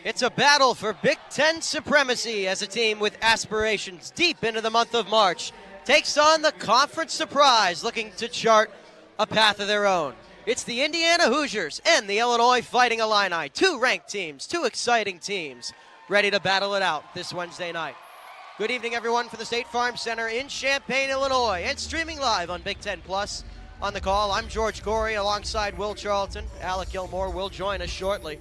It's a battle for Big Ten supremacy as a team with aspirations deep into the month of March takes on the Conference Surprise, looking to chart a path of their own. It's the Indiana Hoosiers and the Illinois Fighting Illini, two ranked teams, two exciting teams, ready to battle it out this Wednesday night. Good evening, everyone, from the State Farm Center in Champaign, Illinois, and streaming live on Big Ten Plus. On the call, I'm George Gorey alongside Will Charlton. Alec Gilmore will join us shortly.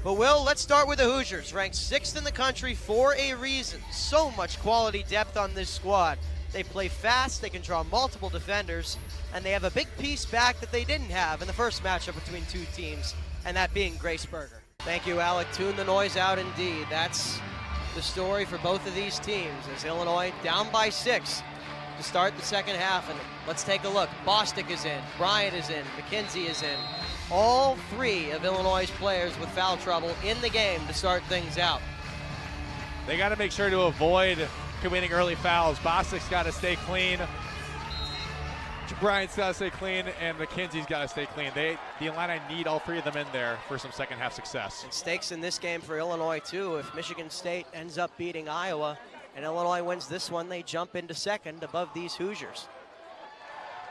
But Will, let's start with the Hoosiers, ranked 6th in the country for a reason. So much quality depth on this squad. They play fast, they can draw multiple defenders, and they have a big piece back that they didn't have in the first matchup between two teams, and that being Grace Berger. Thank you, Alec. Tune the noise out indeed. That's the story for both of these teams, as Illinois down by 6 to start the second half. And let's take a look. Bostic is in, Bryant is in, McKenzie is in. All three of Illinois' players with foul trouble in the game to start things out. They got to make sure to avoid committing early fouls. Bostic's got to stay clean. Bryant's got to stay clean, and McKenzie's got to stay clean. The Illini need all three of them in there for some second half success. And stakes in this game for Illinois too. If Michigan State ends up beating Iowa and Illinois wins this one, they jump into second above these Hoosiers.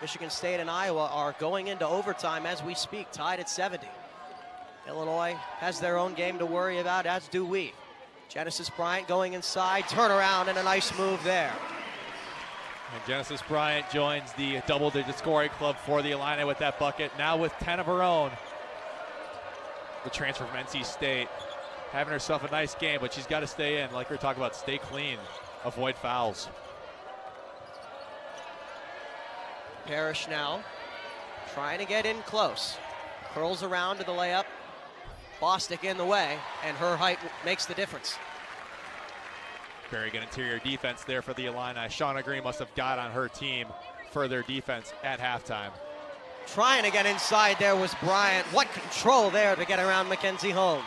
Michigan State and Iowa are going into overtime as we speak, tied at 70. Illinois has their own game to worry about, as do we. Genesis Bryant going inside, turnaround, and a nice move there. And Genesis Bryant joins the double-digit scoring club for the Illini with that bucket, now with 10 of her own. The transfer from NC State, having herself a nice game, but she's got to stay in, like we were talking about, stay clean, avoid fouls. Parrish now trying to get in close. Curls around to the layup. Bostic in the way, and her height makes the difference. Very good interior defense there for the Illini. Shauna Green must have got on her team for their defense at halftime. Trying to get inside there was Bryant. What control there to get around Mackenzie Holmes.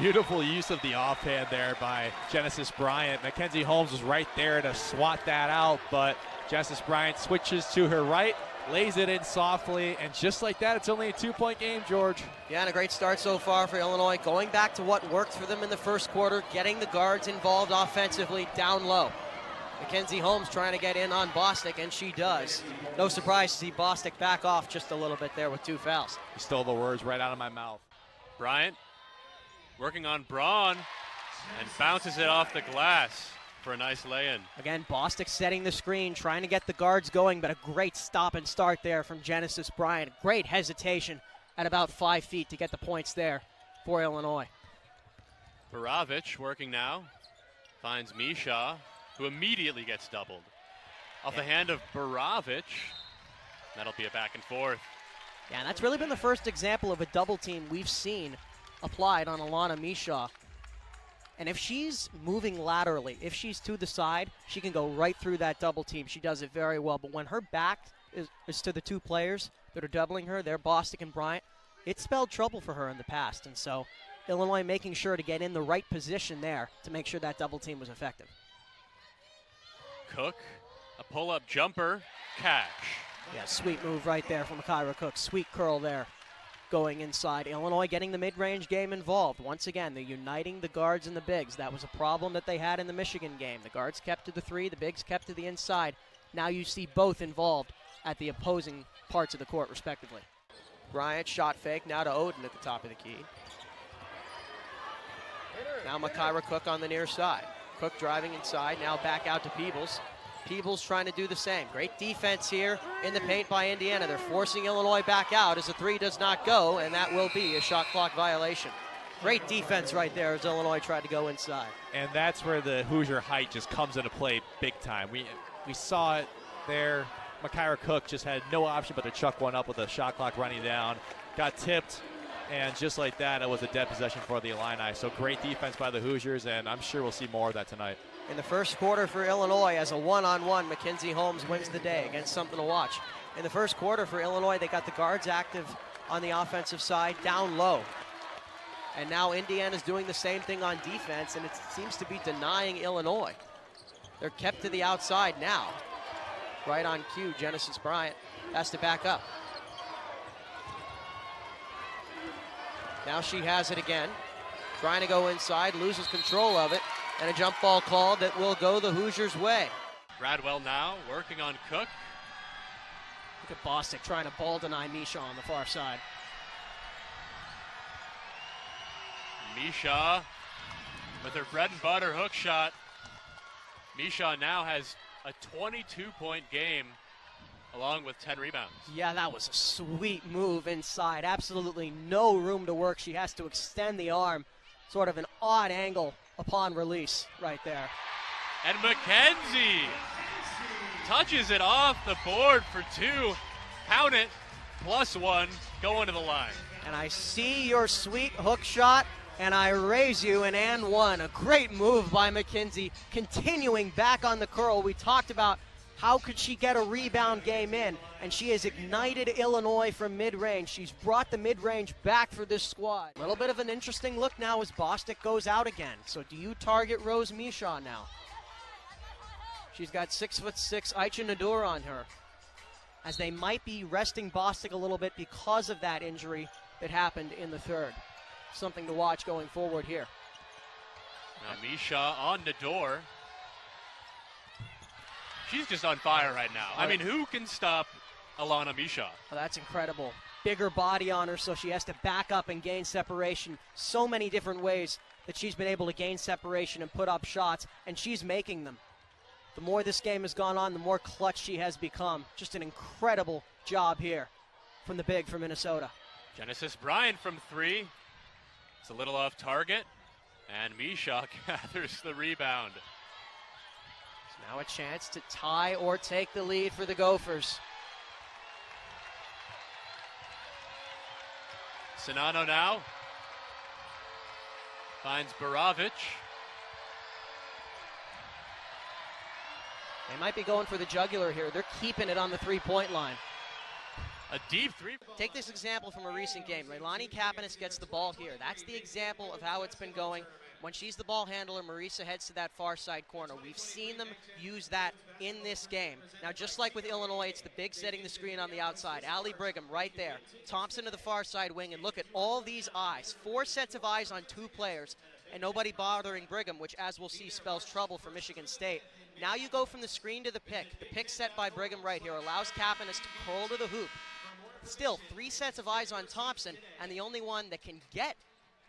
Beautiful use of the offhand there by Genesis Bryant. Mackenzie Holmes was right there to swat that out, but Genesis Bryant switches to her right, lays it in softly, and just like that, it's only a 2-point game, George. Yeah, and a great start so far for Illinois, going back to what worked for them in the first quarter, getting the guards involved offensively down low. Mackenzie Holmes trying to get in on Bostic, and she does. No surprise to see Bostic back off just a little bit there with 2 fouls. You stole the words right out of my mouth. Bryant working on Braun and bounces it off the glass for a nice lay-in. Again, Bostic setting the screen, trying to get the guards going, but a great stop and start there from Genesis Bryant. Great hesitation at about 5 feet to get the points there for Illinois. Baravich working now, finds Misha, who immediately gets doubled. Off the hand of Baravich, that'll be a back and forth. Yeah, and that's really been the first example of a double team we've seen applied on Alana Misha. And if she's moving laterally, if she's to the side, she can go right through that double team. She does it very well. But when her back is to the two players that are doubling her, they're Bostic and Bryant, it spelled trouble for her in the past. And so Illinois making sure to get in the right position there to make sure that double team was effective. Cook, a pull-up jumper, cash. Yeah, sweet move right there from Kyra Cook. Sweet curl there. Going inside. Illinois getting the mid-range game involved. Once again, they're uniting the guards and the bigs. That was a problem that they had in the Michigan game. The guards kept to the 3, the bigs kept to the inside. Now you see both involved at the opposing parts of the court, respectively. Bryant shot fake, now to Oden at the top of the key. Now Kyra Cook on the near side. Cook driving inside, now back out to Peebles. Peebles trying to do the same. Great defense here in the paint by Indiana. They're forcing Illinois back out as the 3 does not go, and that will be a shot clock violation. Great defense right there as Illinois tried to go inside. And that's where the Hoosier height just comes into play big time. We saw it there. Kyra Cook just had no option but to chuck one up with the shot clock running down. Got tipped, and just like that, it was a dead possession for the Illini. So great defense by the Hoosiers, and I'm sure we'll see more of that tonight. In the first quarter for Illinois, as a one-on-one, Mackenzie Holmes wins the day against something to watch. In the first quarter for Illinois, they got the guards active on the offensive side, down low. And now Indiana's doing the same thing on defense, and it seems to be denying Illinois. They're kept to the outside now. Right on cue, Genesis Bryant has to back up. Now she has it again. trying to go inside, loses control of it, and a jump ball called that will go the Hoosiers' way. Bradwell now working on Cook. Look at Bostic trying to ball deny Misha on the far side. Misha with her bread and butter hook shot. Misha now has a 22-point game along with 10 rebounds. Yeah, that was a sweet move inside. Absolutely no room to work. She has to extend the arm. Sort of an odd angle upon release right there. And McKenzie touches it off the board for two. Count it, +1, going to the line. And I see your sweet hook shot, and I raise you an and one. A great move by McKenzie, continuing back on the curl. We talked about how could she get a rebound game in, and she has ignited Illinois from mid-range. She's brought the mid-range back for this squad. A little bit of an interesting look now as Bostic goes out again. So do you target Rose Misha now? She's got 6'6" Aicha Nadur on her, as they might be resting Bostic a little bit because of that injury that happened in the third. Something to watch going forward here. Now Misha on Nadur. She's just on fire right now. I mean, who can stop Alana Misha? Oh, that's incredible. Bigger body on her, so she has to back up and gain separation. So many different ways that she's been able to gain separation and put up shots, and she's making them. The more this game has gone on, the more clutch she has become. Just an incredible job here from the big from Minnesota. Genesis Bryant from three. It's a little off target, and Misha gathers the rebound. Now a chance to tie or take the lead for the Gophers. Sinano now finds Baravic. They might be going for the jugular here. They're keeping it on the three-point line. A deep three. Take this example from a recent game. Leilani Kapanis gets the ball here. That's the example of how it's been going. When she's the ball handler, Marisa heads to that far side corner. We've seen them use that in this game. Now, just like with Illinois, it's the big setting the screen on the outside. Allie Brigham right there. Thompson to the far side wing, and look at all these eyes. 4 sets of eyes on 2 players, and nobody bothering Brigham, which, as we'll see, spells trouble for Michigan State. Now you go from the screen to the pick. The pick set by Brigham right here allows Kapanis to curl to the hoop. Still, 3 sets of eyes on Thompson, and the only one that can get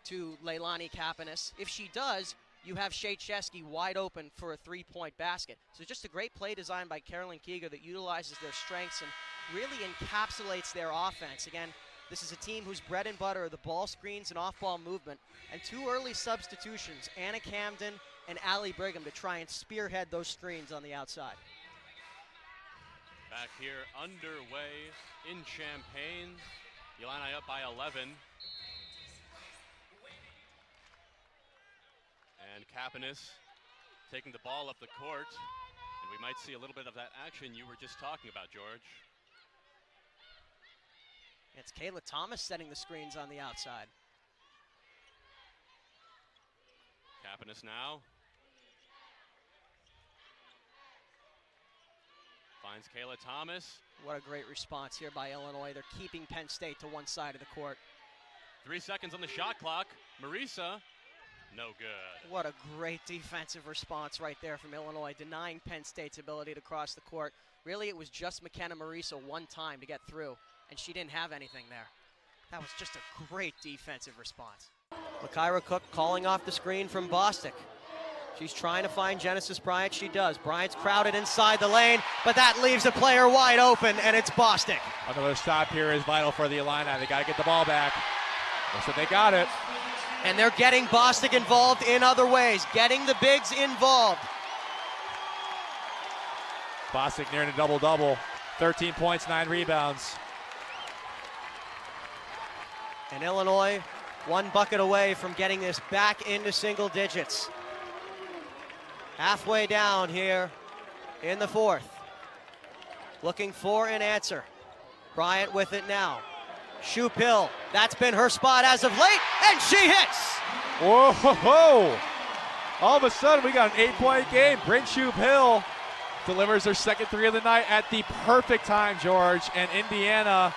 to Leilani Kapanis. If she does, you have Shea Chesky wide open for a 3-point basket. So just a great play design by Carolyn Keeger that utilizes their strengths and really encapsulates their offense. Again, this is a team whose bread and butter are the ball screens and off-ball movement, and 2 early substitutions, Anna Camden and Allie Brigham, to try and spearhead those screens on the outside. Back here underway in Champaign. Illini up by 11. And Kapanis taking the ball up the court. And we might see a little bit of that action you were just talking about, George. It's Kayla Thomas setting the screens on the outside. Kapanis now. Finds Kayla Thomas. What a great response here by Illinois. They're keeping Penn State to one side of the court. 3 seconds on the shot clock. Marisa, no good. What a great defensive response right there from Illinois, denying Penn State's ability to cross the court. Really, it was just McKenna Marisa one time to get through, and she didn't have anything there. That was just a great defensive response. Makira Cook calling off the screen from Bostic. She's trying to find Genesis Bryant. She does. Bryant's crowded inside the lane, but that leaves a player wide open, and it's Bostic. Another stop here is vital for the Illini. They got to get the ball back. So they got it. And they're getting Bostic involved in other ways, getting the bigs involved. Bostic nearing a double-double. 13 points, 9 rebounds. And Illinois, 1 bucket away from getting this back into single digits. Halfway down here in the 4th. Looking for an answer. Bryant with it now. Shupil, that's been her spot as of late, and she hits! Whoa, ho, ho. All of a sudden we got an 8-point game. Bryn Shupil delivers her second 3 of the night at the perfect time, George, and Indiana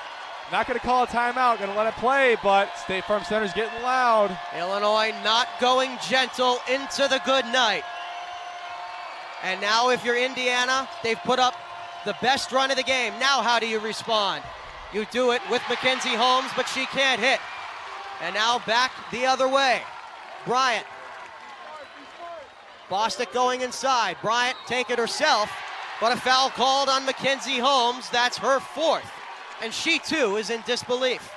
Not going to call a timeout, going to let it play, but State Farm Center's getting loud. Illinois not going gentle into the good night. And now if you're Indiana, they've put up the best run of the game. Now how do you respond? You do it with Mackenzie Holmes, but she can't hit. And now back the other way. Bryant. Bostic going inside. Bryant take it herself, but a foul called on Mackenzie Holmes. That's her fourth. And she too is in disbelief.